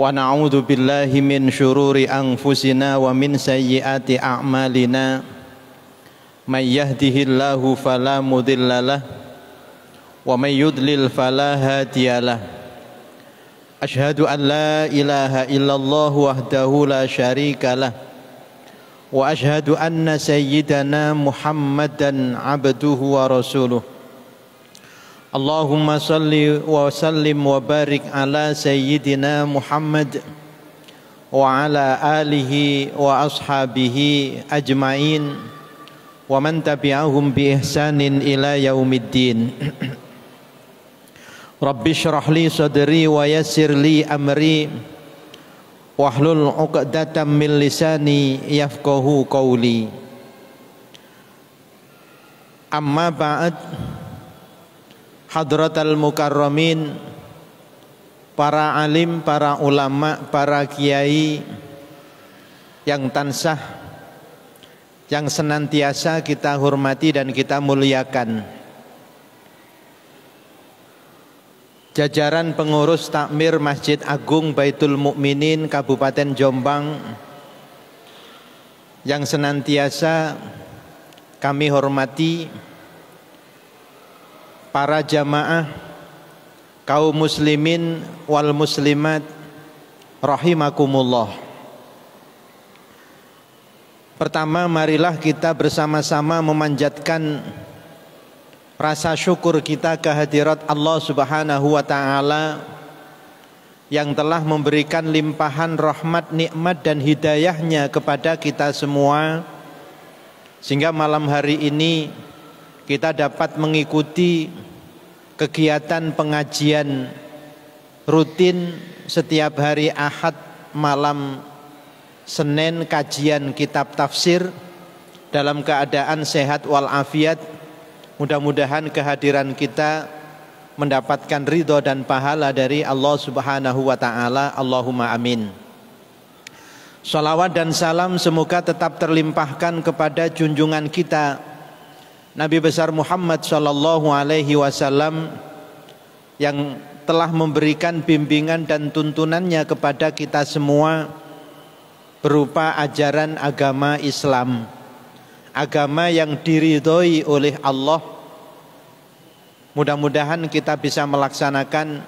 ونعوذ بالله من شرور أنفسنا ومن سيئات أعمالنا من يهده الله فلا مضل له ومن يضلل فلا هادي له أشهد أن لا إله إلا الله وحده لا شريك له وأشهد أن سيدنا محمدا عبده ورسوله اللهم صل وسلم وبارك على سيدنا محمد وعلى آله وأصحابه أجمعين ومن تبعهم بإحسان إلى يوم الدين رب اشرح لي صدري ويسر لي أمري واحلل عقدة من لساني يفقه قولي أما بعد Hadratal mukarramin, para alim, para ulama, para kiai yang tansah, yang senantiasa kita hormati dan kita muliakan. Jajaran pengurus takmir Masjid Agung Baitul Mukminin Kabupaten Jombang yang senantiasa kami hormati, para jamaah kaum muslimin wal muslimat rahimakumullah. Pertama, marilah kita bersama-sama memanjatkan rasa syukur kita kehadirat Allah Subhanahu wa taala yang telah memberikan limpahan rahmat, nikmat dan hidayahnya kepada kita semua, sehingga malam hari ini kita dapat mengikuti kegiatan pengajian rutin setiap hari Ahad malam Senin, kajian kitab tafsir dalam keadaan sehat walafiat. Mudah-mudahan kehadiran kita mendapatkan ridho dan pahala dari Allah Subhanahu wa taala. Allahumma amin. Salawat dan salam semoga tetap terlimpahkan kepada junjungan kita Nabi besar Muhammad sallallahu alaihi wasallam yang telah memberikan bimbingan dan tuntunannya kepada kita semua berupa ajaran agama Islam, agama yang diridhoi oleh Allah. Mudah-mudahan kita bisa melaksanakan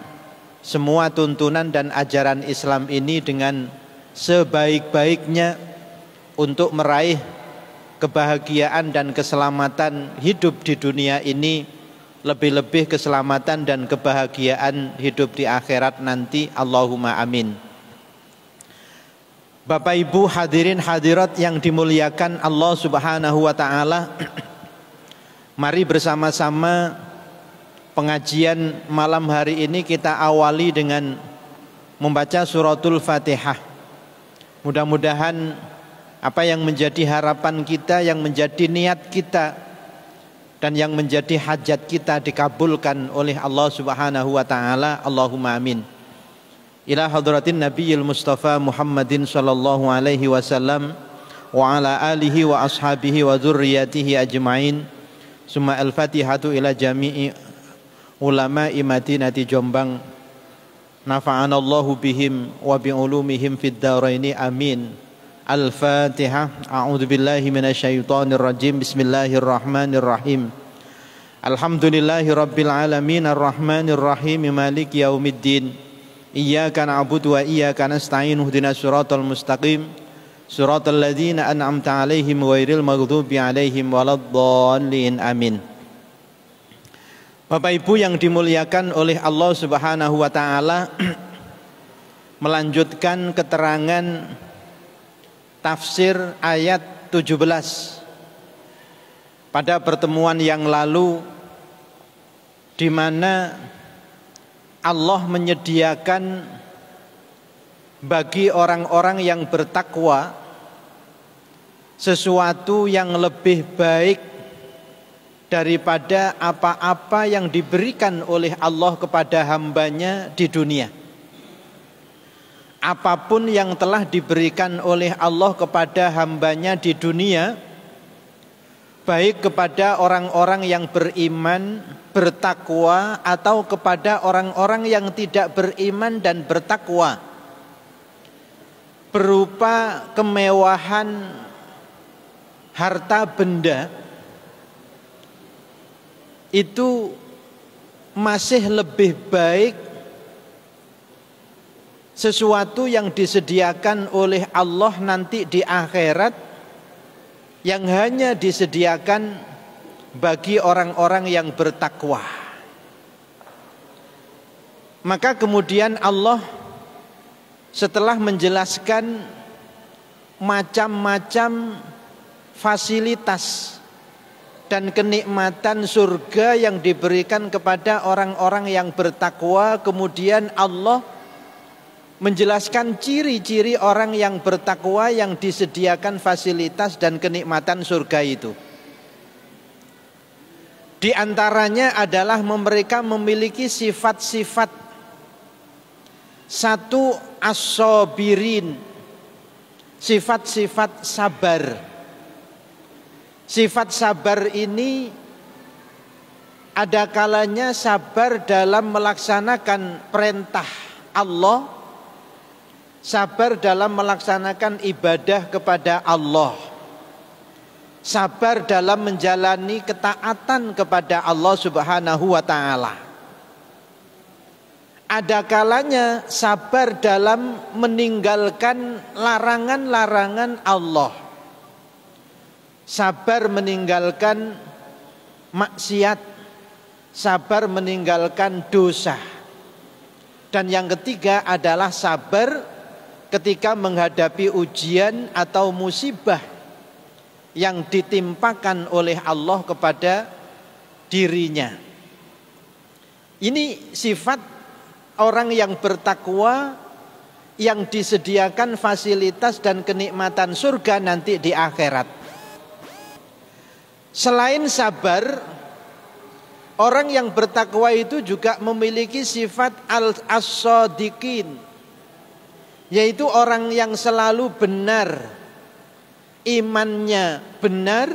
semua tuntunan dan ajaran Islam ini dengan sebaik-baiknya untuk meraih kebahagiaan dan keselamatan hidup di dunia ini, lebih-lebih keselamatan dan kebahagiaan hidup di akhirat nanti. Allahumma amin. Bapak Ibu hadirin hadirat yang dimuliakan Allah Subhanahu wa taala, mari bersama-sama pengajian malam hari ini kita awali dengan membaca suratul Fatihah. Mudah-mudahan apa yang menjadi harapan kita, yang menjadi niat kita, dan yang menjadi hajat kita dikabulkan oleh Allah Subhanahu wa taala. Allahumma amin. Ila hadratin Nabiyil Mustafa Muhammadin sallallahu alaihi wasallam wa ala alihi wa ashabihi wa dzurriyyatihi ajmain. Summa al-Fatihatu ila jami'i ulama'i Madinati Jombang. Nafa'anallahu bihim wa bi'ulumihim fid dharaini amin. Al-Fatihah. A'udzu billahi minasyaitonir rajim. Bismillahirrahmanirrahim. Alhamdulillahi rabbil alamin arrahmanir rahim maliki yaumiddin. Iyyaka na'budu wa iyyaka nasta'in. Ihdinas siratal mustaqim. Siratal ladzina an'amta 'alaihim ghairil maghdubi 'alaihim waladdallin. Amin. Bapak Ibu yang dimuliakan oleh Allah Subhanahu wa taala, melanjutkan keterangan tafsir ayat 17 pada pertemuan yang lalu, di mana Allah menyediakan bagi orang-orang yang bertakwa sesuatu yang lebih baik daripada apa-apa yang diberikan oleh Allah kepada hambanya di dunia. Apapun yang telah diberikan oleh Allah kepada hambanya di dunia, baik kepada orang-orang yang beriman, bertakwa, atau kepada orang-orang yang tidak beriman dan bertakwa, berupa kemewahan harta benda itu masih lebih baik sesuatu yang disediakan oleh Allah nanti di akhirat, yang hanya disediakan bagi orang-orang yang bertakwa. Maka kemudian Allah setelah menjelaskan macam-macam fasilitas dan kenikmatan surga yang diberikan kepada orang-orang yang bertakwa, kemudian Allah menjelaskan ciri-ciri orang yang bertakwa yang disediakan fasilitas dan kenikmatan surga itu. Di antaranya adalah mereka memiliki sifat-sifat. Satu, as-sabirin, sifat-sifat sabar. Sifat sabar ini ada kalanya sabar dalam melaksanakan perintah Allah, sabar dalam melaksanakan ibadah kepada Allah, sabar dalam menjalani ketaatan kepada Allah Subhanahu wa ta'ala. Ada kalanya sabar dalam meninggalkan larangan-larangan Allah, sabar meninggalkan maksiat, sabar meninggalkan dosa. Dan yang ketiga adalah sabar ketika menghadapi ujian atau musibah yang ditimpakan oleh Allah kepada dirinya. Ini sifat orang yang bertakwa yang disediakan fasilitas dan kenikmatan surga nanti di akhirat. Selain sabar, orang yang bertakwa itu juga memiliki sifat as-sadiqin, yaitu orang yang selalu benar, imannya benar.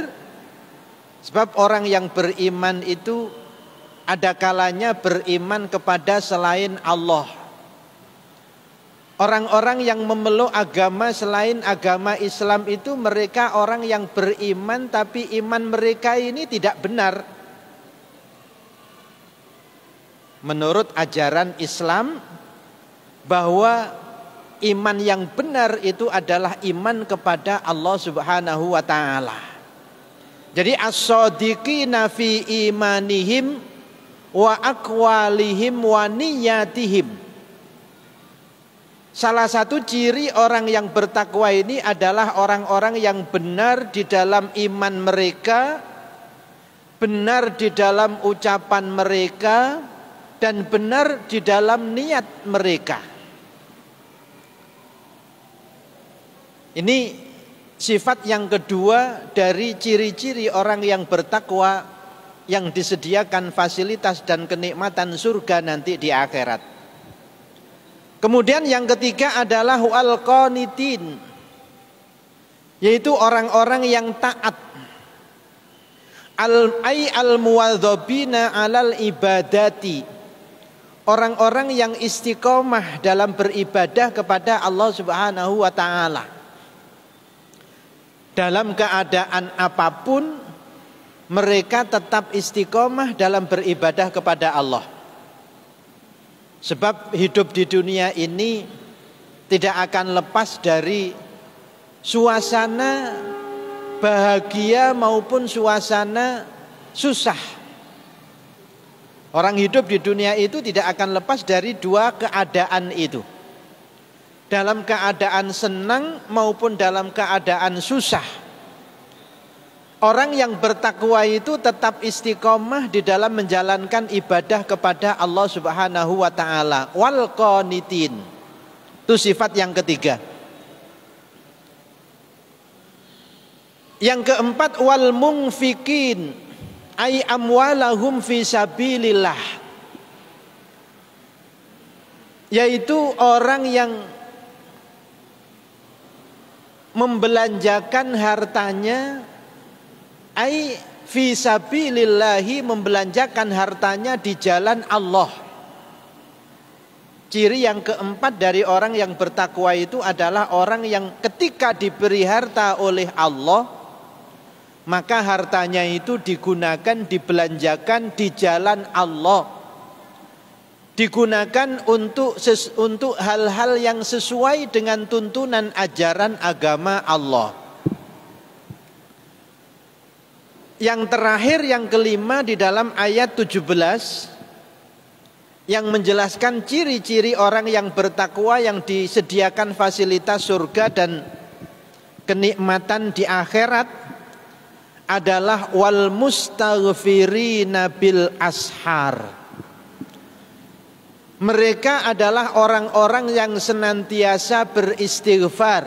Sebab orang yang beriman itu ada kalanya beriman kepada selain Allah. Orang-orang yang memeluk agama selain agama Islam itu mereka orang yang beriman, tapi iman mereka ini tidak benar. Menurut ajaran Islam, bahwa iman yang benar itu adalah iman kepada Allah Subhanahu wa ta'ala. Jadi as-sadiqina fi imanihim wa aqwalihim wa niyatihim. Salah satu ciri orang yang bertakwa ini adalah orang-orang yang benar di dalam iman mereka, benar di dalam ucapan mereka, dan benar di dalam niat mereka. Ini sifat yang kedua dari ciri-ciri orang yang bertakwa yang disediakan fasilitas dan kenikmatan surga nanti di akhirat. Kemudian yang ketiga adalah wal qanitin, yaitu orang-orang yang taat. Al muwadzabina alal ibadati, orang-orang yang istiqomah dalam beribadah kepada Allah Subhanahu wa ta'ala. Dalam keadaan apapun mereka tetap istiqomah dalam beribadah kepada Allah. Sebab hidup di dunia ini tidak akan lepas dari suasana bahagia maupun suasana susah. Orang hidup di dunia itu tidak akan lepas dari dua keadaan itu. Dalam keadaan senang maupun dalam keadaan susah. Orang yang bertakwa itu tetap istiqomah di dalam menjalankan ibadah kepada Allah Subhanahu wa ta'ala. Wal qanitin, itu sifat yang ketiga. Yang keempat, wal munfikin, ay amwalahum fi sabilillah, yaitu orang yang membelanjakan hartanya, ai fi sabilillahi, membelanjakan hartanya di jalan Allah. Ciri yang keempat dari orang yang bertakwa itu adalah orang yang ketika diberi harta oleh Allah, maka hartanya itu digunakan, dibelanjakan di jalan Allah, digunakan untuk hal-hal yang sesuai dengan tuntunan ajaran agama Allah. Yang terakhir, yang kelima di dalam ayat 17 yang menjelaskan ciri-ciri orang yang bertakwa yang disediakan fasilitas surga dan kenikmatan di akhirat adalah wal mustaghfirina bil ashar. Mereka adalah orang-orang yang senantiasa beristighfar,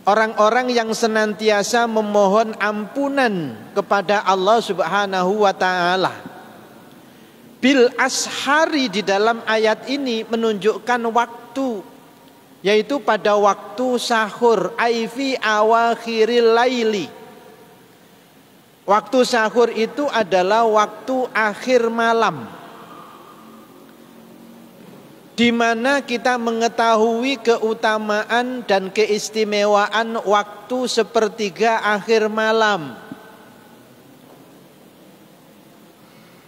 orang-orang yang senantiasa memohon ampunan kepada Allah Subhanahu wa taala. Bil ashari di dalam ayat ini menunjukkan waktu, yaitu pada waktu sahur, aifi awakhiril laili. Waktu sahur itu adalah waktu akhir malam, di mana kita mengetahui keutamaan dan keistimewaan waktu sepertiga akhir malam.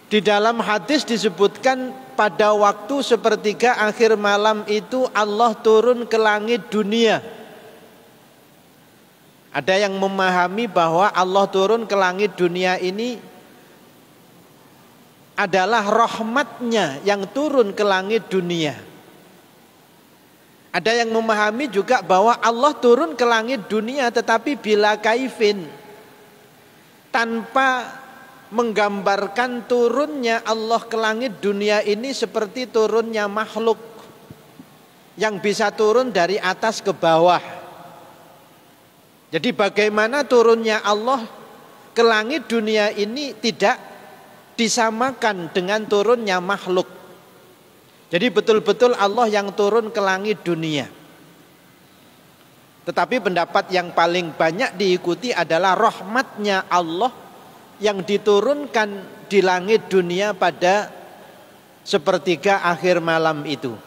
Di dalam hadis disebutkan pada waktu sepertiga akhir malam itu Allah turun ke langit dunia. Ada yang memahami bahwa Allah turun ke langit dunia ini adalah rahmatnya yang turun ke langit dunia. Ada yang memahami juga bahwa Allah turun ke langit dunia tetapi bila kaifin, tanpa menggambarkan turunnya Allah ke langit dunia ini seperti turunnya makhluk yang bisa turun dari atas ke bawah. Jadi bagaimana turunnya Allah ke langit dunia ini tidak disamakan dengan turunnya makhluk. Jadi betul-betul Allah yang turun ke langit dunia. Tetapi pendapat yang paling banyak diikuti adalah rahmatnya Allah yang diturunkan di langit dunia pada sepertiga akhir malam itu.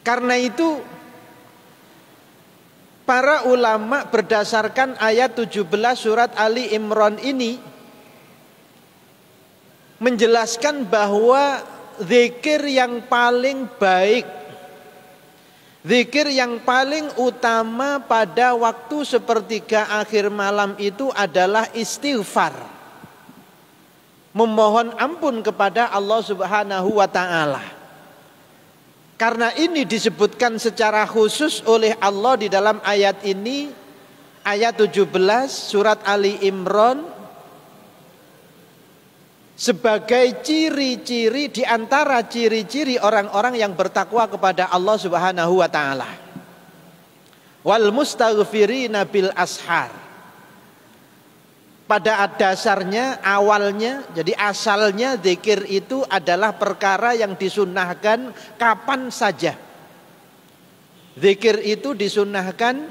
Karena itu para ulama berdasarkan ayat 17 surat Ali Imran ini menjelaskan bahwa zikir yang paling baik, zikir yang paling utama pada waktu sepertiga akhir malam itu adalah istighfar. Memohon ampun kepada Allah Subhanahu wa taala. Karena ini disebutkan secara khusus oleh Allah di dalam ayat ini, ayat 17 surat Ali Imran, sebagai ciri-ciri di antara ciri-ciri orang-orang yang bertakwa kepada Allah Subhanahu wa taala. Wal mustaghfirina bil ashar. Pada dasarnya, awalnya, jadi asalnya zikir itu adalah perkara yang disunnahkan kapan saja. Zikir itu disunnahkan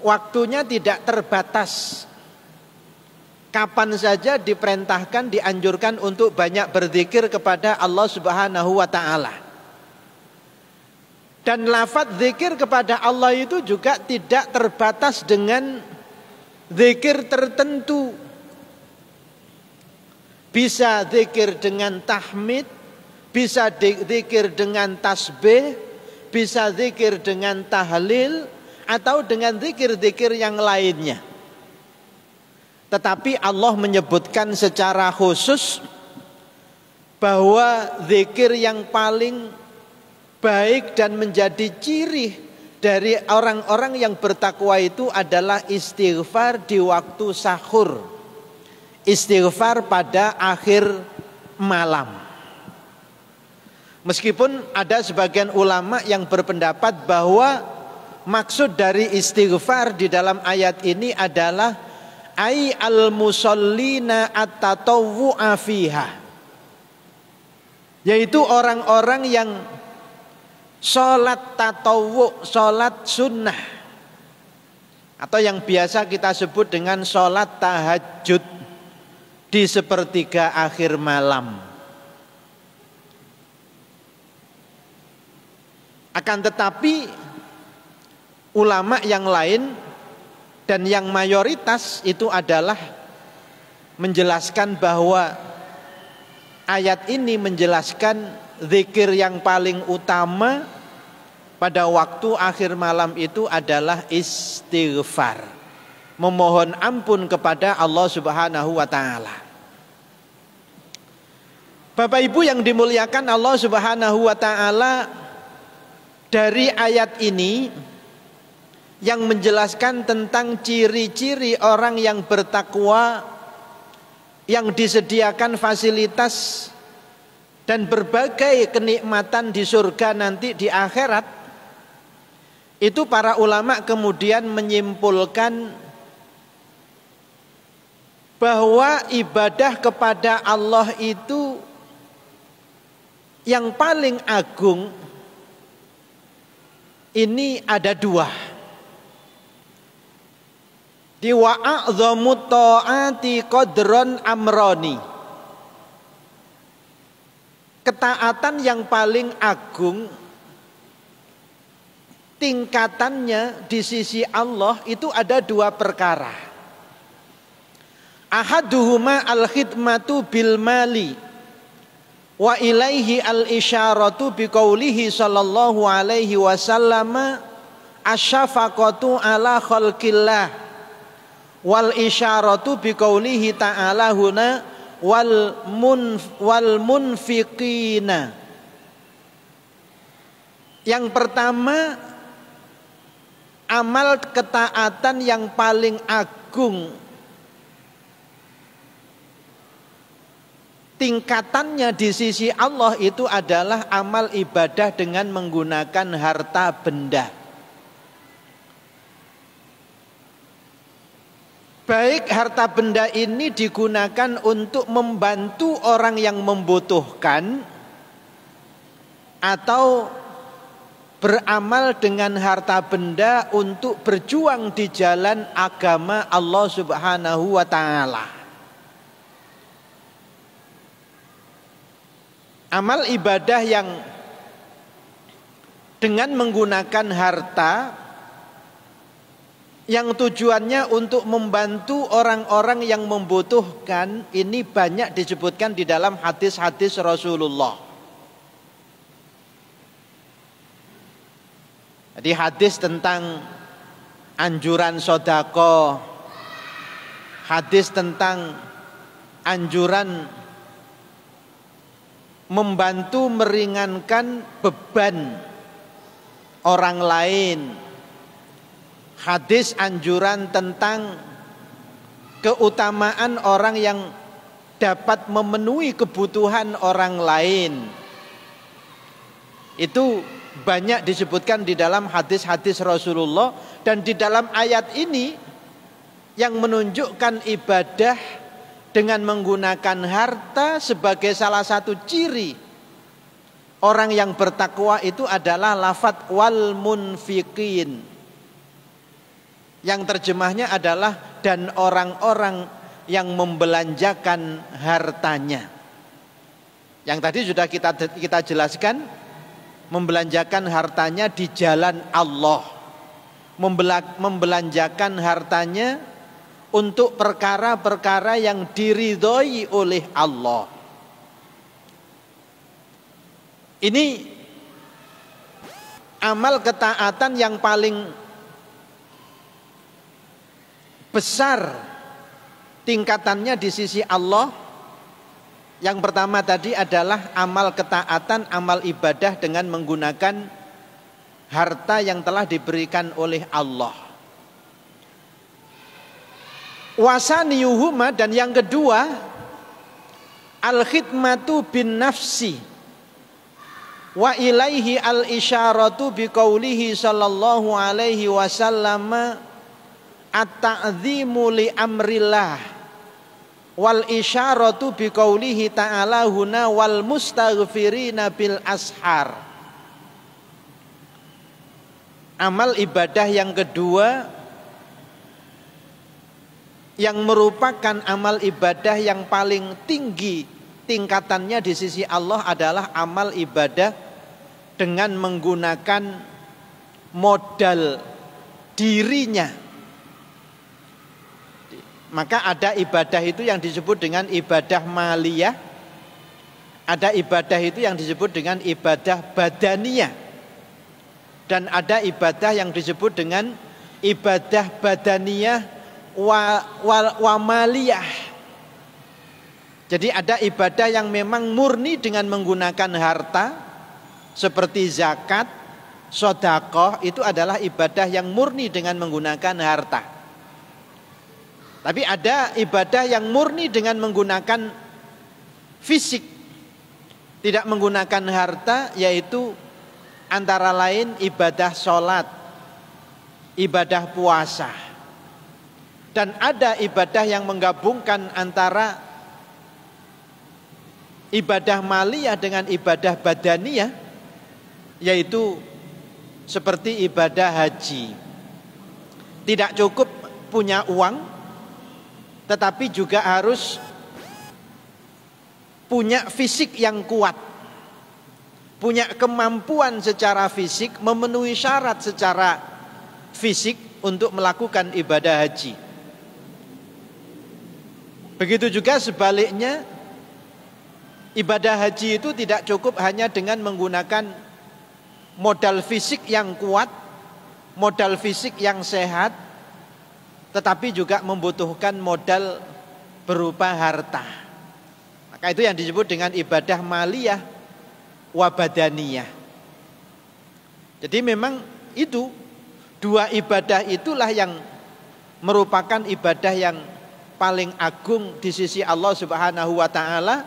waktunya tidak terbatas. Kapan saja diperintahkan, dianjurkan untuk banyak berzikir kepada Allah Subhanahu wa taala. Dan lafaz zikir kepada Allah itu juga tidak terbatas dengan zikir tertentu. Bisa zikir dengan tahmid, bisa zikir dengan tasbih, bisa zikir dengan tahlil, atau dengan zikir-zikir yang lainnya. Tetapi Allah menyebutkan secara khusus bahwa zikir yang paling baik dan menjadi ciri dari orang-orang yang bertakwa itu adalah istighfar di waktu sahur, istighfar pada akhir malam. Meskipun ada sebagian ulama yang berpendapat bahwa maksud dari istighfar di dalam ayat ini adalah ai al-musallina at-tatawwu'a fiha, yaitu orang-orang yang sholat tatawwu', sholat sunnah, atau yang biasa kita sebut dengan sholat tahajud di sepertiga akhir malam. Akan tetapi ulama yang lain dan yang mayoritas itu adalah menjelaskan bahwa ayat ini menjelaskan zikir yang paling utama pada waktu akhir malam itu adalah istighfar, memohon ampun kepada Allah Subhanahu wa taala. Bapak Ibu yang dimuliakan Allah Subhanahu wa taala, dari ayat ini yang menjelaskan tentang ciri-ciri orang yang bertakwa, yang disediakan fasilitas dan berbagai kenikmatan di surga nanti di akhirat, itu para ulama kemudian menyimpulkan bahwa ibadah kepada Allah itu yang paling agung ini ada dua. Di wa'a'dhamu ta'ati qadron amroni. Ketaatan yang paling agung tingkatannya di sisi Allah itu ada dua perkara. Ahaduhuma al-khidmatu bil mali wa ilaihi al-isyaratu biqaulihi sallallahu alaihi wasallam asyafaqatu ala khalqillah wal isyaratu biqaulihi ta'ala huna wal munfiqina. Yang pertama, amal ketaatan yang paling agung tingkatannya di sisi Allah itu adalah amal ibadah dengan menggunakan harta benda. Baik harta benda ini digunakan untuk membantu orang yang membutuhkan, atau beramal dengan harta benda untuk berjuang di jalan agama Allah Subhanahu wa taala. Amal ibadah yang dengan menggunakan harta yang tujuannya untuk membantu orang-orang yang membutuhkan, ini banyak disebutkan di dalam hadis-hadis Rasulullah. Jadi hadis tentang anjuran sedekah, hadis tentang anjuran membantu meringankan beban orang lain, hadis anjuran tentang keutamaan orang yang dapat memenuhi kebutuhan orang lain. Itu banyak disebutkan di dalam hadis-hadis Rasulullah. Dan di dalam ayat ini yang menunjukkan ibadah dengan menggunakan harta sebagai salah satu ciri orang yang bertakwa itu adalah lafadz wal munfiqin, yang terjemahnya adalah dan orang-orang yang membelanjakan hartanya. Yang tadi sudah kita jelaskan, membelanjakan hartanya di jalan Allah, membelanjakan hartanya untuk perkara-perkara yang diridhoi oleh Allah. Ini amal ketaatan yang paling besar tingkatannya di sisi Allah. Yang pertama tadi adalah amal ketaatan, amal ibadah dengan menggunakan harta yang telah diberikan oleh Allah. Wasaniyuhuma, dan yang kedua al-khidmatu bin nafsi wa ilaihi al-isyaratu biqaulihi sallallahu alaihi wasallam at-ta'zimu li amrillah wal isyaratu biqaulihi ta'ala huna wal mustaghfirina bil ashar. Amal ibadah yang kedua yang merupakan amal ibadah yang paling tinggi tingkatannya di sisi Allah adalah amal ibadah dengan menggunakan modal dirinya. Maka ada ibadah itu yang disebut dengan ibadah maliyah, ada ibadah itu yang disebut dengan ibadah badaniyah, dan ada ibadah yang disebut dengan ibadah badaniyah wa maliyah. Jadi ada ibadah yang memang murni dengan menggunakan harta, seperti zakat, sedekah, itu adalah ibadah yang murni dengan menggunakan harta. Tapi ada ibadah yang murni dengan menggunakan fisik, tidak menggunakan harta, yaitu antara lain ibadah sholat, ibadah puasa. Dan ada ibadah yang menggabungkan antara ibadah maliyah dengan ibadah badaniyah, yaitu seperti ibadah haji. Tidak cukup punya uang, tetapi juga harus punya fisik yang kuat, punya kemampuan secara fisik, memenuhi syarat secara fisik untuk melakukan ibadah haji. Begitu juga sebaliknya, ibadah haji itu tidak cukup hanya dengan menggunakan modal fisik yang kuat, modal fisik yang sehat, tetapi juga membutuhkan modal berupa harta. Maka itu yang disebut dengan ibadah maliyah wa badaniyah. Jadi memang itu dua ibadah itulah yang merupakan ibadah yang paling agung di sisi Allah Subhanahu wa taala,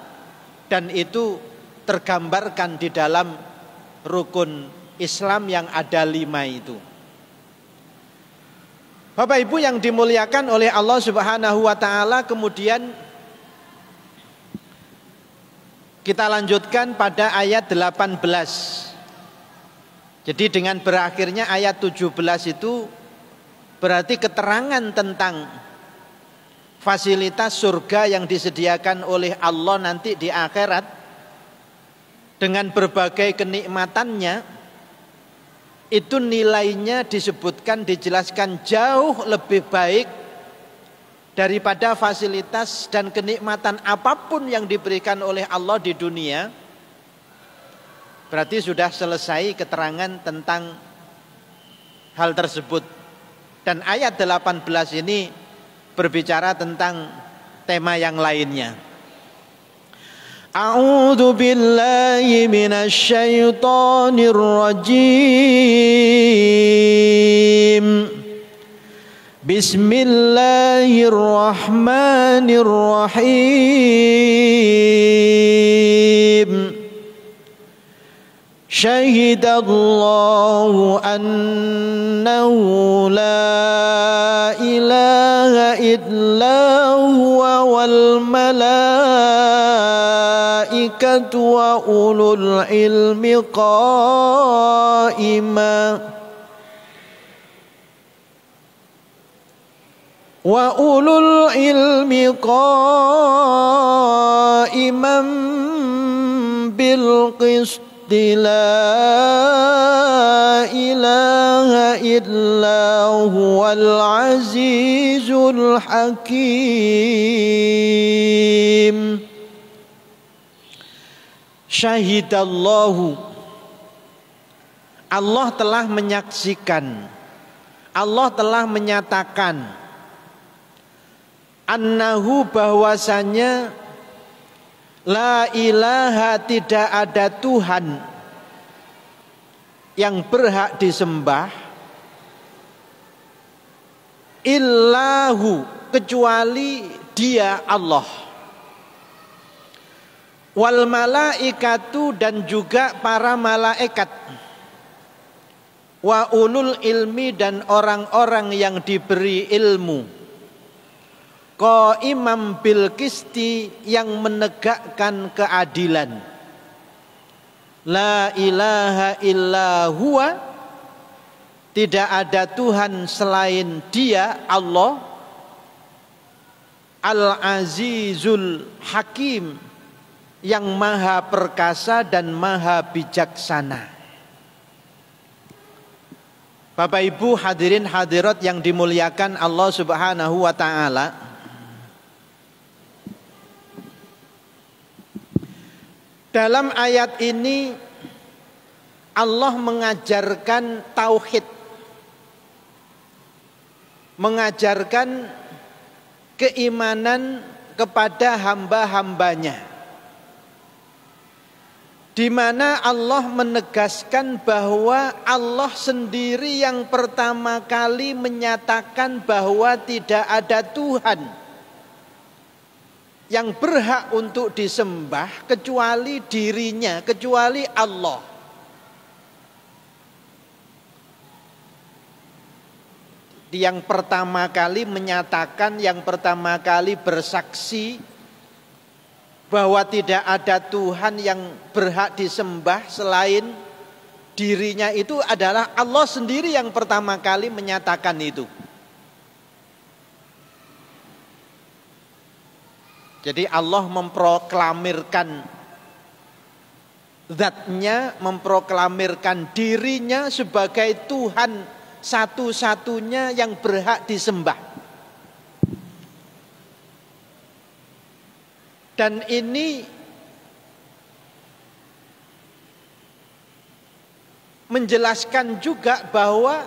dan itu tergambarkan di dalam rukun Islam yang ada 5 itu. Bapak Ibu yang dimuliakan oleh Allah Subhanahu wa taala, kemudian kita lanjutkan pada ayat 18. Jadi dengan berakhirnya ayat 17 itu berarti keterangan tentang fasilitas surga yang disediakan oleh Allah nanti di akhirat dengan berbagai kenikmatannya. Itu nilainya disebutkan, dijelaskan jauh lebih baik daripada fasilitas dan kenikmatan apapun yang diberikan oleh Allah di dunia. Berarti sudah selesai keterangan tentang hal tersebut. Dan ayat 18 ini berbicara tentang tema yang lainnya. A'udzu billahi minasy syaithanir rajim. Bismillahirrahmanirrahim. Syahidallahu annahu la ilaha illa huwa wal malaikatu wa ulul ilmi qa'iman bil qist. La ilaha illa huwal azizul hakim. Syahidallahu, Allah telah menyaksikan, Allah telah menyatakan, annahu, bahwasanya la ilaha, tidak ada Tuhan yang berhak disembah illahu, kecuali Dia Allah, wal malaikatu, dan juga para malaikat, wa ulul ilmi, dan orang-orang yang diberi ilmu, qaimam bil qisti, yang menegakkan keadilan. La ilaha illa huwa, tidak ada Tuhan selain Dia Allah, al-azizul hakim, yang maha perkasa dan maha bijaksana. Bapak Ibu hadirin hadirat yang dimuliakan Allah Subhanahu wa taala. Dalam ayat ini Allah mengajarkan tauhid, mengajarkan keimanan kepada hamba-hambanya, di mana Allah menegaskan bahwa Allah sendiri yang pertama kali menyatakan bahwa tidak ada Tuhan yang berhak untuk disembah kecuali dirinya, kecuali Allah. Yang pertama kali menyatakan, yang pertama kali bersaksi bahwa tidak ada Tuhan yang berhak disembah selain dirinya, itu adalah Allah sendiri yang pertama kali menyatakan itu. Jadi Allah memproklamirkan zatnya, memproklamirkan dirinya sebagai Tuhan satu-satunya yang berhak disembah. Dan ini menjelaskan juga bahwa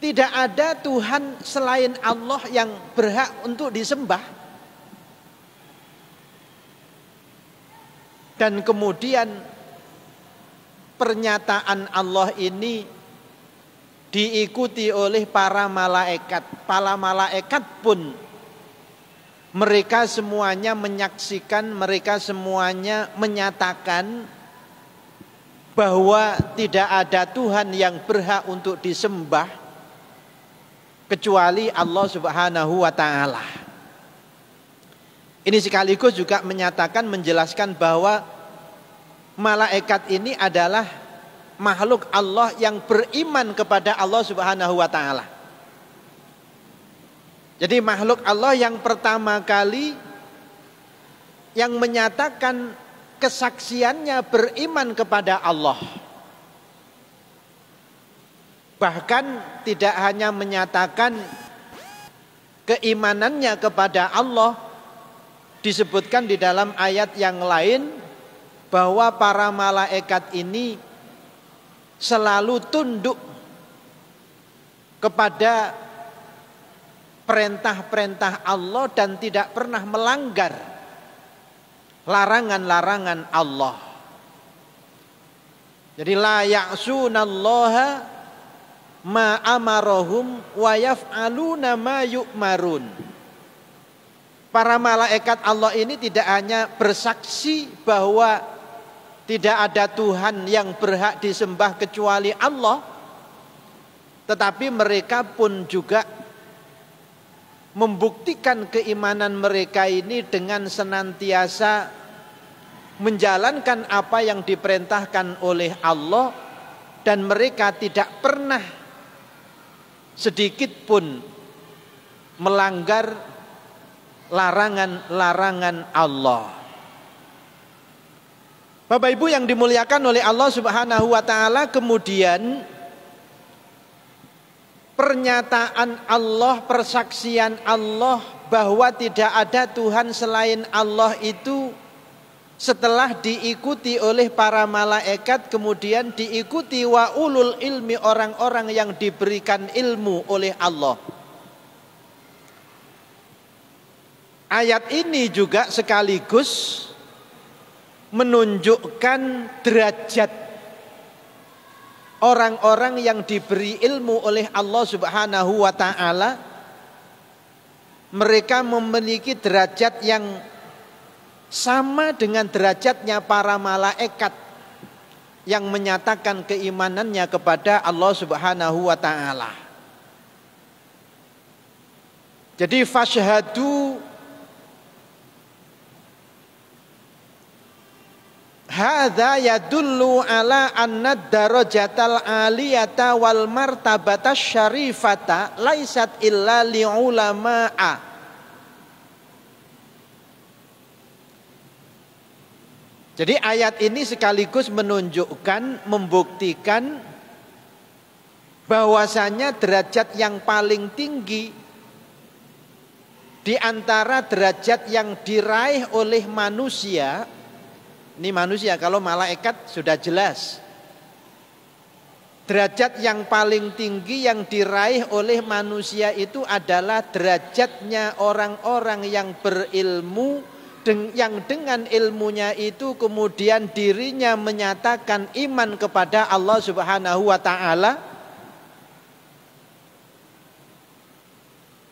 tidak ada Tuhan selain Allah yang berhak untuk disembah. Dan kemudian pernyataan Allah ini diikuti oleh para malaikat. Para malaikat pun mereka semuanya menyaksikan, mereka semuanya menyatakan bahwa tidak ada Tuhan yang berhak untuk disembah kecuali Allah Subhanahu wa taala. Ini sekaligus juga menyatakan, menjelaskan bahwa malaikat ini adalah makhluk Allah yang beriman kepada Allah Subhanahu wa taala. Jadi makhluk Allah yang pertama kali yang menyatakan kesaksiannya beriman kepada Allah. Bahkan tidak hanya menyatakan keimanannya kepada Allah, disebutkan di dalam ayat yang lain bahwa para malaikat ini selalu tunduk kepada perintah-perintah Allah dan tidak pernah melanggar larangan-larangan Allah. Jadi la ya'sunallaha ma amarahum wa yaf'aluna ma yu'marun. Para malaikat Allah ini tidak hanya bersaksi bahwa tidak ada Tuhan yang berhak disembah kecuali Allah, tetapi mereka pun juga membuktikan keimanan mereka ini dengan senantiasa menjalankan apa yang diperintahkan oleh Allah, dan mereka tidak pernah sedikit pun melanggar larangan-larangan Allah. Bapak Ibu yang dimuliakan oleh Allah Subhanahu wa taala, kemudian pernyataan Allah, persaksian Allah bahwa tidak ada Tuhan selain Allah itu setelah diikuti oleh para malaikat, kemudian diikuti wa ulul ilmi, orang-orang yang diberikan ilmu oleh Allah. Ayat ini juga sekaligus menunjukkan derajat orang-orang yang diberi ilmu oleh Allah Subhanahu wa taala. Mereka memiliki derajat yang sama dengan derajatnya para malaikat yang menyatakan keimanannya kepada Allah Subhanahu wa taala. Jadi fashhadu hadza yadullu ala anna darajatal aliyata wal martabatas syarifata laisat illa li ulama'a. Jadi ayat ini sekaligus menunjukkan, membuktikan bahwasanya derajat yang paling tinggi di antara derajat yang diraih oleh manusia, ini manusia, kalau malaikat sudah jelas. Derajat yang paling tinggi yang diraih oleh manusia itu adalah derajatnya orang-orang yang berilmu, yang dengan ilmunya itu kemudian dirinya menyatakan iman kepada Allah Subhanahu wa taala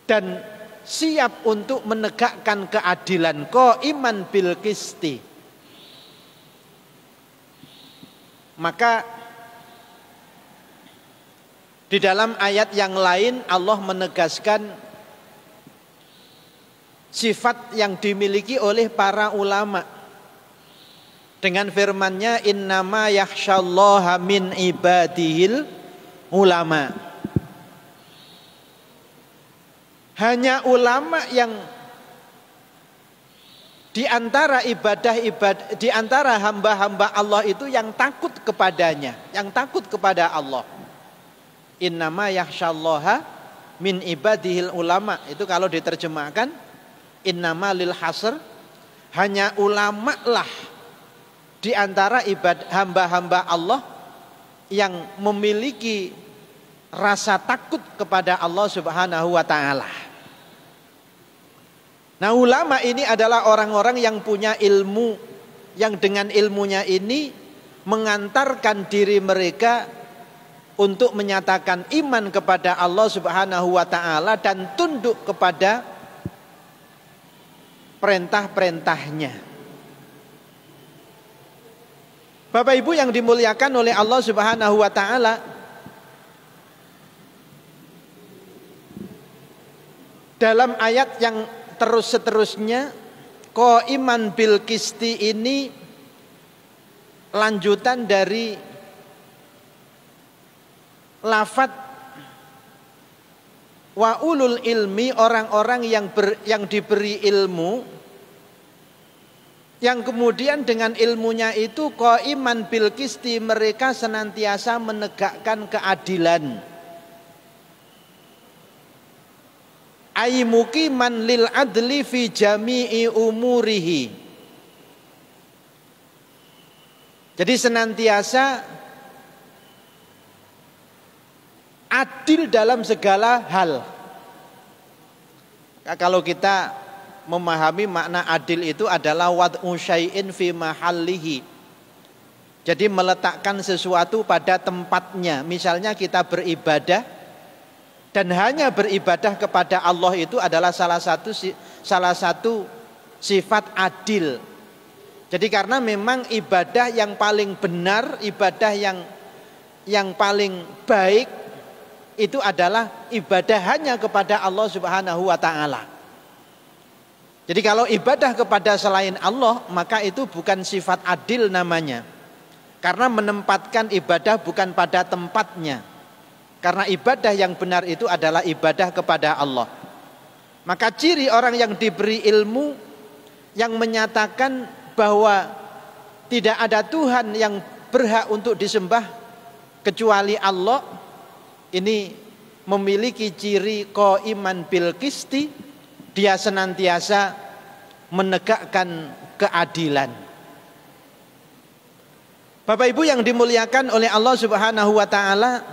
dan siap untuk menegakkan keadilan, qaiman bil qisti. Maka di dalam ayat yang lain Allah menegaskan sifat yang dimiliki oleh para ulama dengan firman-Nya innama yakhsyallaha min ibadihil ulama. Hanya ulama yang di antara di antara hamba-hamba Allah itu yang takut kepadanya, yang takut kepada Allah. Innama yakhsyallaha min ibadihil ulama. Itu kalau diterjemahkan innama lil hasr, hanya ulama lah di antara hamba-hamba Allah yang memiliki rasa takut kepada Allah Subhanahu wa taala. Nah, ulama ini adalah orang-orang yang punya ilmu, yang dengan ilmunya ini mengantarkan diri mereka untuk menyatakan iman kepada Allah Subhanahu wa taala dan tunduk kepada perintah-perintahnya. Bapak Ibu yang dimuliakan oleh Allah Subhanahu wa taala, dalam ayat yang seterusnya qaiman bil qisti ini lanjutan dari lafadz wa ulul ilmi, orang-orang yang diberi ilmu, yang kemudian dengan ilmunya itu qaiman bil qisti, mereka senantiasa menegakkan keadilan. Ay muqiman lil adli fi jami'i umurihi. Jadi senantiasa adil dalam segala hal. Kalau kita memahami makna adil itu adalah wad'u syai'in fi mahallihi. Jadi meletakkan sesuatu pada tempatnya. Misalnya kita beribadah dan hanya beribadah kepada Allah itu adalah salah satu sifat adil. Jadi karena memang ibadah yang paling benar, ibadah yang paling baik itu adalah ibadah hanya kepada Allah Subhanahu wa taala. Jadi kalau ibadah kepada selain Allah, maka itu bukan sifat adil namanya. Karena menempatkan ibadah bukan pada tempatnya. Karena ibadah yang benar itu adalah ibadah kepada Allah. Maka ciri orang yang diberi ilmu, yang menyatakan bahwa tidak ada Tuhan yang berhak untuk disembah kecuali Allah, ini memiliki ciri qaiman bil qisti, dia senantiasa menegakkan keadilan. Bapak Ibu yang dimuliakan oleh Allah Subhanahu wa taala,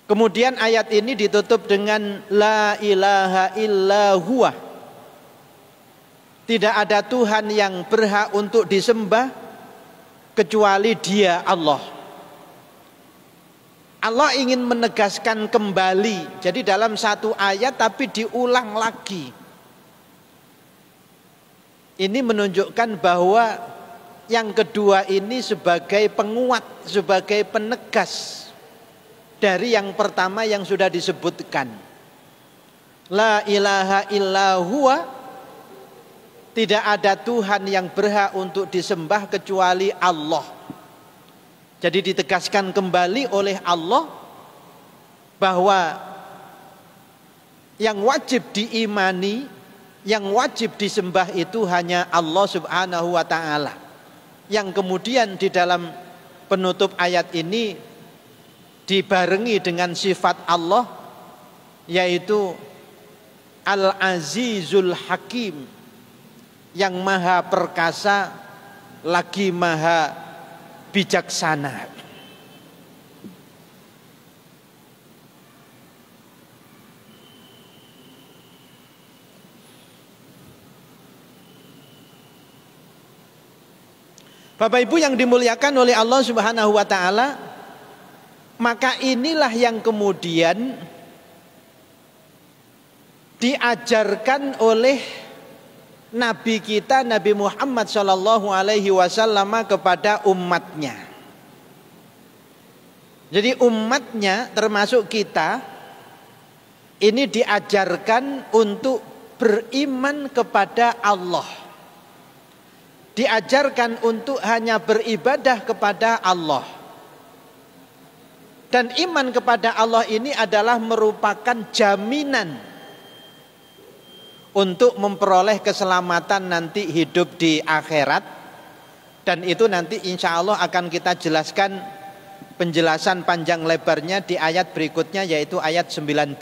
kemudian ayat ini ditutup dengan la ilaha illa huwa. Tidak ada Tuhan yang berhak untuk disembah kecuali Dia, Allah. Allah ingin menegaskan kembali. Jadi dalam satu ayat tapi diulang lagi. Ini menunjukkan bahwa yang kedua ini sebagai penguat, sebagai penegas dari yang pertama yang sudah disebutkan. La ilaha illa huwa, tidak ada Tuhan yang berhak untuk disembah kecuali Allah. Jadi ditegaskan kembali oleh Allah bahwa yang wajib diimani, yang wajib disembah itu hanya Allah Subhanahu wa ta'ala, yang kemudian di dalam penutup ayat ini dibarengi dengan sifat Allah, yaitu Al-Azizul Hakim, yang maha perkasa lagi maha bijaksana. Bapak Ibu yang dimuliakan oleh Allah Subhanahu wa ta'ala, maka inilah yang kemudian diajarkan oleh Nabi kita, Nabi Muhammad Shallallahu Alaihi Wasallam kepada umatnya. Jadi umatnya termasuk kita ini diajarkan untuk beriman kepada Allah, diajarkan untuk hanya beribadah kepada Allah. Dan iman kepada Allah ini adalah merupakan jaminan untuk memperoleh keselamatan nanti hidup di akhirat. Dan itu nanti insya Allah akan kita jelaskan penjelasan panjang lebarnya di ayat berikutnya, yaitu ayat 19.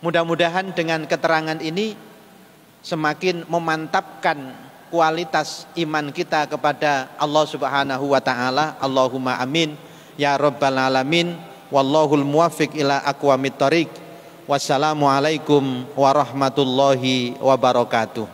Mudah-mudahan dengan keterangan ini semakin memantapkan kualitas iman kita kepada Allah Subhanahu wa ta'ala. Allahumma amin ya rabbal alamin. Wallahul muwaffiq ila aqwamit thoriq. Wassalamualaikum warahmatullahi wabarakatuh.